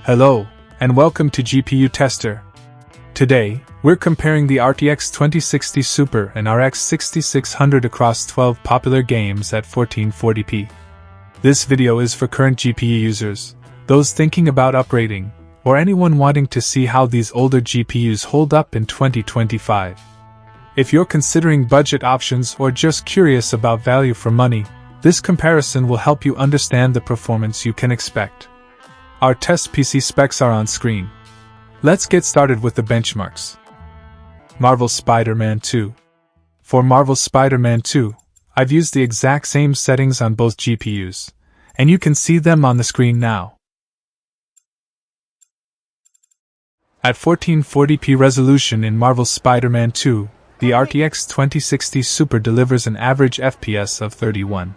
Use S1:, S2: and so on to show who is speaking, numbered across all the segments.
S1: Hello, and welcome to GPU Tester. Today, we're comparing the RTX 2060 Super and RX 6600 across 12 popular games at 1440p. This video is for current GPU users, those thinking about upgrading, or anyone wanting to see how these older GPUs hold up in 2025. If you're considering budget options or just curious about value for money, this comparison will help you understand the performance you can expect. Our test PC specs are on screen. Let's get started with the benchmarks. Marvel's Spider-Man 2. For Marvel's Spider-Man 2, I've used the exact same settings on both GPUs, and you can see them on the screen now. At 1440p resolution in Marvel's Spider-Man 2, the RTX 2060 Super delivers an average FPS of 31.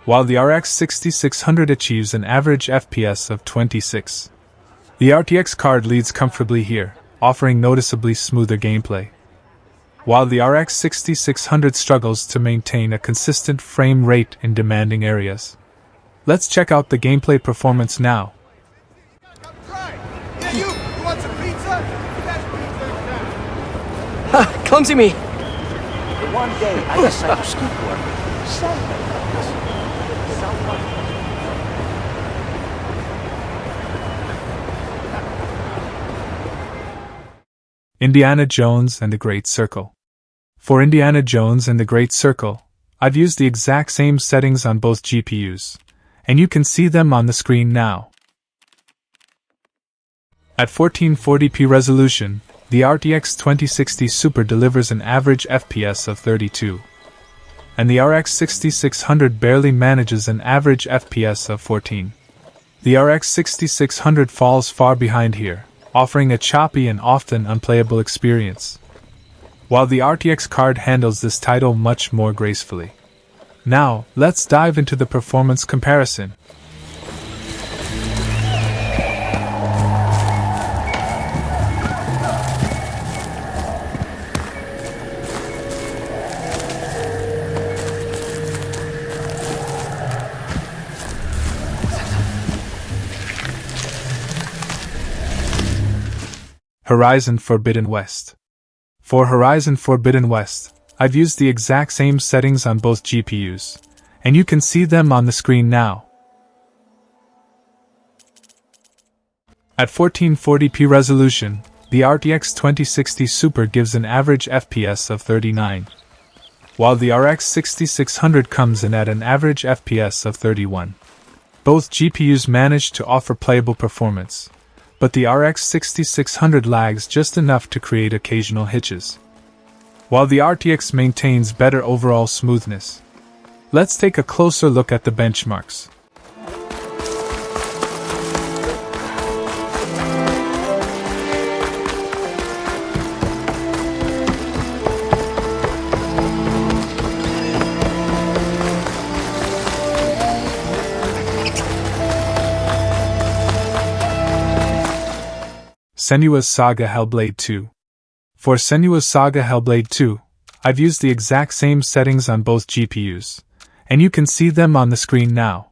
S1: While the RX 6600 achieves an average FPS of 26. The RTX card leads comfortably here, offering noticeably smoother gameplay. While the RX 6600 struggles to maintain a consistent frame rate in demanding areas. Let's check out the gameplay performance now.
S2: Ha! Clumsy me!
S3: The one day I decided to scoop work, celebrate this.
S1: Indiana Jones and the Great Circle. For Indiana Jones and the Great Circle, I've used the exact same settings on both GPUs, and you can see them on the screen now. At 1440p resolution, the RTX 2060 Super delivers an average FPS of 32. And the RX 6600 barely manages an average FPS of 14. The RX 6600 falls far behind here, offering a choppy and often unplayable experience. While the RTX card handles this title much more gracefully. Now, let's dive into the performance comparison. Horizon Forbidden West. For Horizon Forbidden West, I've used the exact same settings on both GPUs, and you can see them on the screen now. At 1440p resolution, the RTX 2060 Super gives an average FPS of 39, while the RX 6600 comes in at an average FPS of 31. Both GPUs manage to offer playable performance, but the RX 6600 lags just enough to create occasional hitches, while the RTX maintains better overall smoothness. Let's take a closer look at the benchmarks. Senua's Saga Hellblade 2. For Senua's Saga Hellblade 2, I've used the exact same settings on both GPUs, and you can see them on the screen now.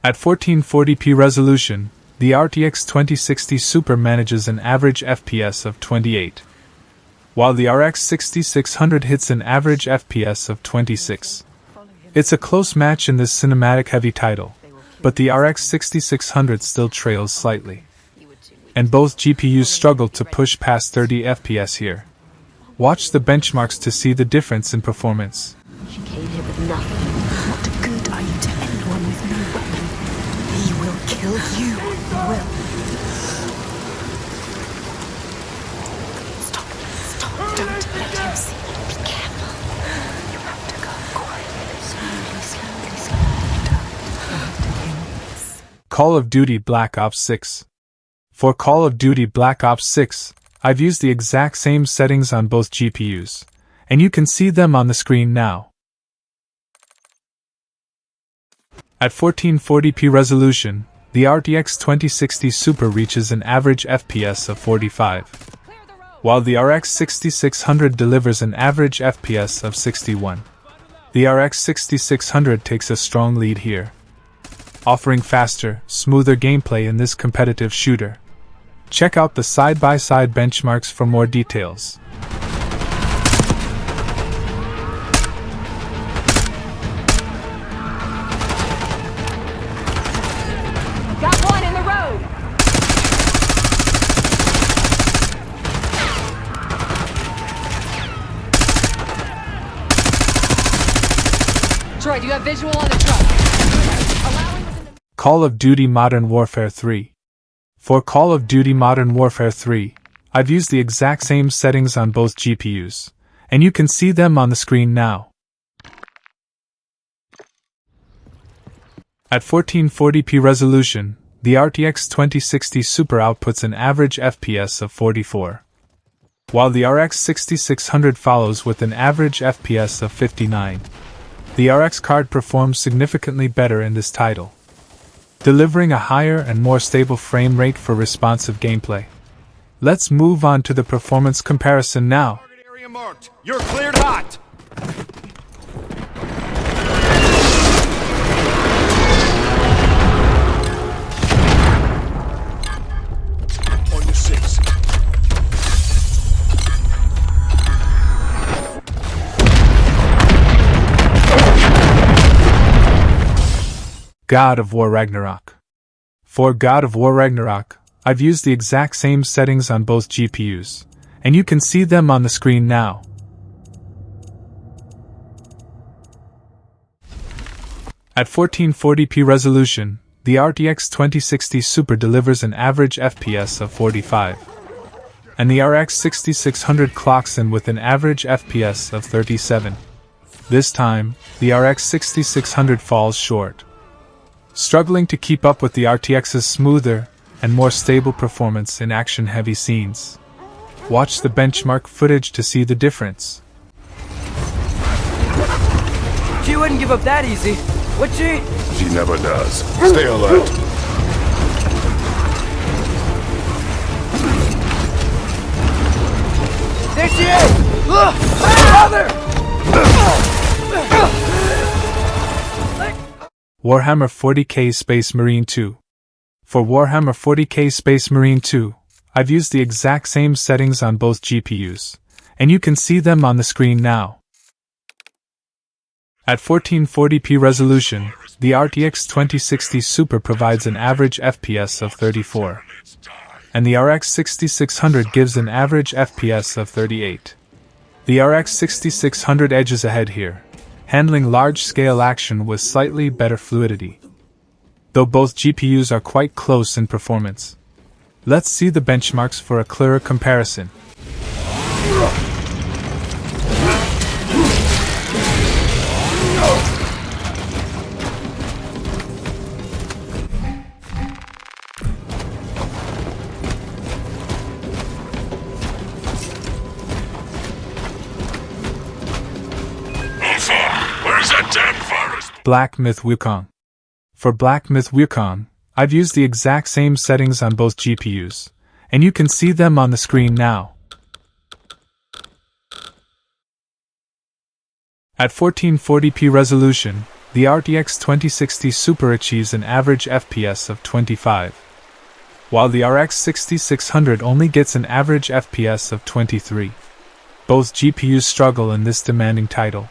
S1: At 1440p resolution, the RTX 2060 Super manages an average FPS of 28, while the RX 6600 hits an average FPS of 26. It's a close match in this cinematic-heavy title, but the RX 6600 still trails slightly. And both GPUs struggle to push past 30 FPS here. Watch the benchmarks to see the difference in performance.
S4: She came here with nothing. What good are you to anyone with no weapon? He will kill you. He will. Stop. Don't let him see. Be careful. You have to go quietly. Slowly.
S1: Call of Duty Black Ops 6. For Call of Duty Black Ops 6, I've used the exact same settings on both GPUs, and you can see them on the screen now. At 1440p resolution, the RTX 2060 Super reaches an average FPS of 45, while the RX 6600 delivers an average FPS of 61. The RX 6600 takes a strong lead here. offering faster, smoother gameplay in this competitive shooter. Check out the side-by-side benchmarks for more details.
S2: Got one in the road! Troy, do you have visual on the truck?
S1: Call of Duty Modern Warfare 3. For Call of Duty Modern Warfare 3, I've used the exact same settings on both GPUs, and you can see them on the screen now. At 1440p resolution, the RTX 2060 Super outputs an average FPS of 44, while the RX 6600 follows with an average FPS of 59. The RX card performs significantly better in this title, delivering a higher and more stable frame rate for responsive gameplay. Let's move on to the performance comparison now.
S5: Target area marked. You're cleared hot. On your six.
S1: God of War Ragnarök. For God of War Ragnarök, I've used the exact same settings on both GPUs, and you can see them on the screen now. At 1440p resolution, the RTX 2060 Super delivers an average FPS of 45, and the RX 6600 clocks in with an average FPS of 37. This time, the RX 6600 falls short, struggling to keep up with the RTX's smoother and more stable performance in action-heavy scenes. Watch the benchmark footage to see the difference.
S6: She wouldn't give up that easy, would she?
S5: She never does. Stay alert.
S6: There she is! Look! Brother!
S1: Warhammer 40k Space Marine 2. For Warhammer 40k Space Marine 2, I've used the exact same settings on both GPUs, and you can see them on the screen now. At 1440p resolution, the RTX 2060 Super provides an average FPS of 34, and the RX 6600 gives an average FPS of 38. The RX 6600 edges ahead here, handling large-scale action with slightly better fluidity, though both GPUs are quite close in performance. Let's see the benchmarks for a clearer comparison. Black Myth Wukong. For Black Myth Wukong, I've used the exact same settings on both GPUs, and you can see them on the screen now. At 1440p resolution, the RTX 2060 Super achieves an average FPS of 25, while the RX 6600 only gets an average FPS of 23. Both GPUs struggle in this demanding title,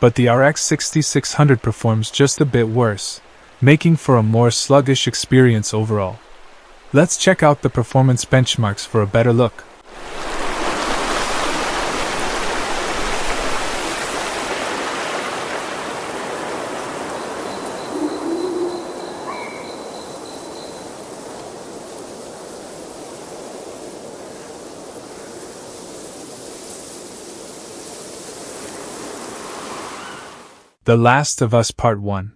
S1: but the RX 6600 performs just a bit worse, making for a more sluggish experience overall. Let's check out the performance benchmarks for a better look. The Last of Us Part 1.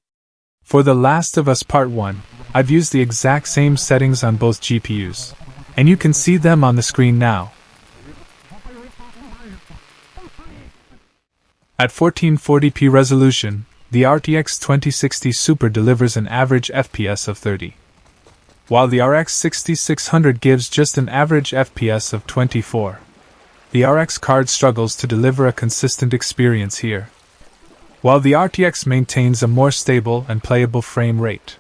S1: For The Last of Us Part 1, I've used the exact same settings on both GPUs, and you can see them on the screen now. At 1440p resolution, the RTX 2060 Super delivers an average FPS of 30, while the RX 6600 gives just an average FPS of 24. The RX card struggles to deliver a consistent experience here. while the RTX maintains a more stable and playable frame rate.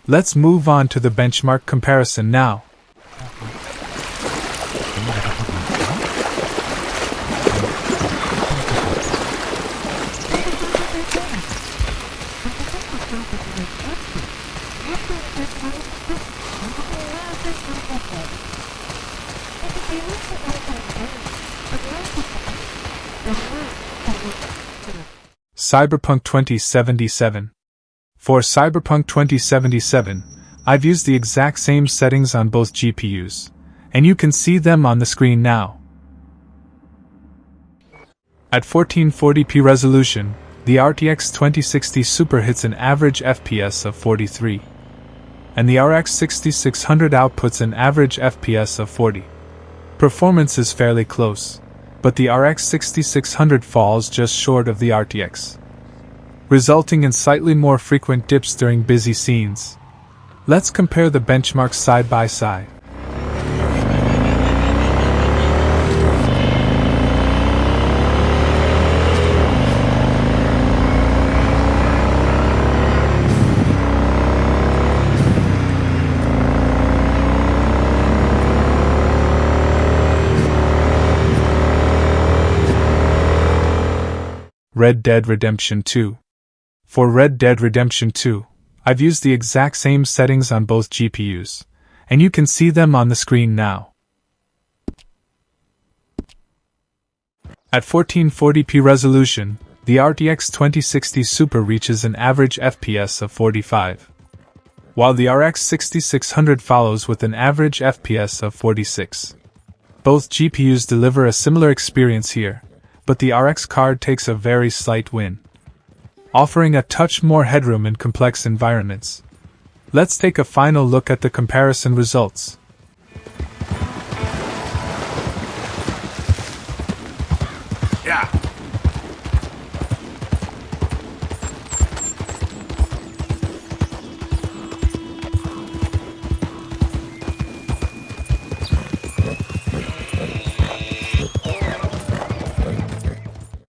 S1: Let's move on to the benchmark comparison now. Cyberpunk 2077. For Cyberpunk 2077, I've used the exact same settings on both GPUs, and you can see them on the screen now. At 1440p resolution, the RTX 2060 Super hits an average FPS of 43, and the RX 6600 outputs an average FPS of 40. Performance is fairly close, but the RX 6600 falls just short of the RTX, resulting in slightly more frequent dips during busy scenes. Let's compare the benchmarks side by side. Red Dead Redemption 2. For Red Dead Redemption 2, I've used the exact same settings on both GPUs, and you can see them on the screen now. At 1440p resolution, the RTX 2060 Super reaches an average FPS of 45, while the RX 6600 follows with an average FPS of 46. Both GPUs deliver a similar experience here, but the RX card takes a very slight win, offering a touch more headroom in complex environments. Let's take a final look at the comparison results.
S5: Yeah.